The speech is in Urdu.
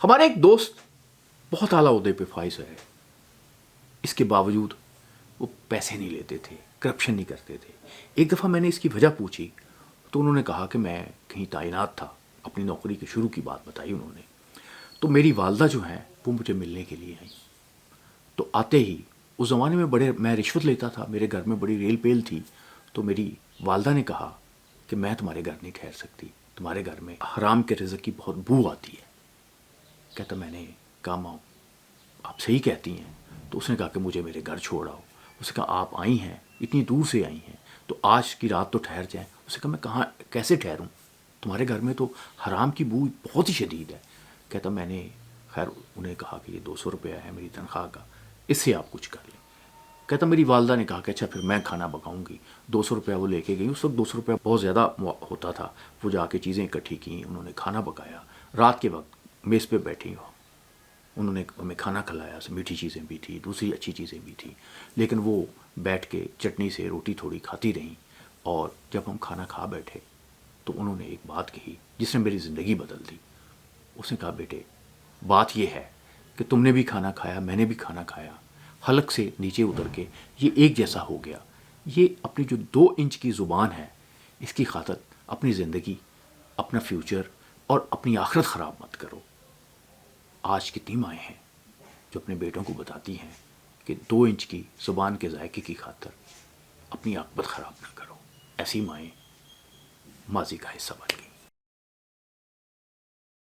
ہمارا ایک دوست بہت اعلیٰ عہدے پہ فائز ہے، اس کے باوجود وہ پیسے نہیں لیتے تھے، کرپشن نہیں کرتے تھے. ایک دفعہ میں نے اس کی وجہ پوچھی تو انہوں نے کہا کہ میں کہیں تعینات تھا، اپنی نوکری کے شروع کی بات بتائی انہوں نے. تو میری والدہ جو ہیں وہ مجھے ملنے کے لیے آئیں. تو آتے ہی اس زمانے میں میں رشوت لیتا تھا، میرے گھر میں بڑی ریل پیل تھی. تو میری والدہ نے کہا کہ میں تمہارے گھر نہیں ٹھہر سکتی، تمہارے گھر میں حرام کے رزق کی بہت بو آتی ہے. کہتا میں نے کہا ماں آپ صحیح کہتی ہیں. تو اس نے کہا کہ مجھے میرے گھر چھوڑ آؤ. اس نے کہا آپ آئی ہیں، اتنی دور سے آئی ہیں، تو آج کی رات تو ٹھہر جائیں. اس نے کہا میں کہاں کیسے ٹھہروں، تمہارے گھر میں تو حرام کی بو بہت ہی شدید ہے. کہتا میں نے خیر انہیں کہا کہ یہ 200 روپیہ ہے میری تنخواہ کا، اس سے آپ کچھ کر لیں. کہتا میری والدہ نے کہا کہ اچھا پھر میں کھانا پکاؤں گی. 200 روپیہ وہ لے کے گئی. اس وقت 200 روپیہ بہت زیادہ ہوتا تھا. وہ جا کے چیزیں اکٹھی کیں، انہوں نے کھانا پکایا. رات کے وقت میز پہ بیٹھی ہو، انہوں نے ہمیں کھانا کھلایا، میٹھی چیزیں بھی تھیں، دوسری اچھی چیزیں بھی تھیں. لیکن وہ بیٹھ کے چٹنی سے روٹی تھوڑی کھاتی رہیں. اور جب ہم کھانا کھا بیٹھے تو انہوں نے ایک بات کہی جس نے میری زندگی بدل دی. اس نے کہا بیٹے بات یہ ہے کہ تم نے بھی کھانا کھایا، میں نے بھی کھانا کھایا، حلق سے نیچے اتر کے یہ ایک جیسا ہو گیا. یہ اپنی جو 2 انچ کی زبان ہے اس کی خاطر اپنی زندگی، اپنا فیوچر اور اپنی آخرت خراب مت کرو. آج کتنی مائیں ہیں جو اپنے بیٹوں کو بتاتی ہیں کہ 2 انچ کی زبان کے ذائقے کی خاطر اپنی عاقبت خراب نہ کرو. ایسی مائیں ماضی کا حصہ بن گئی.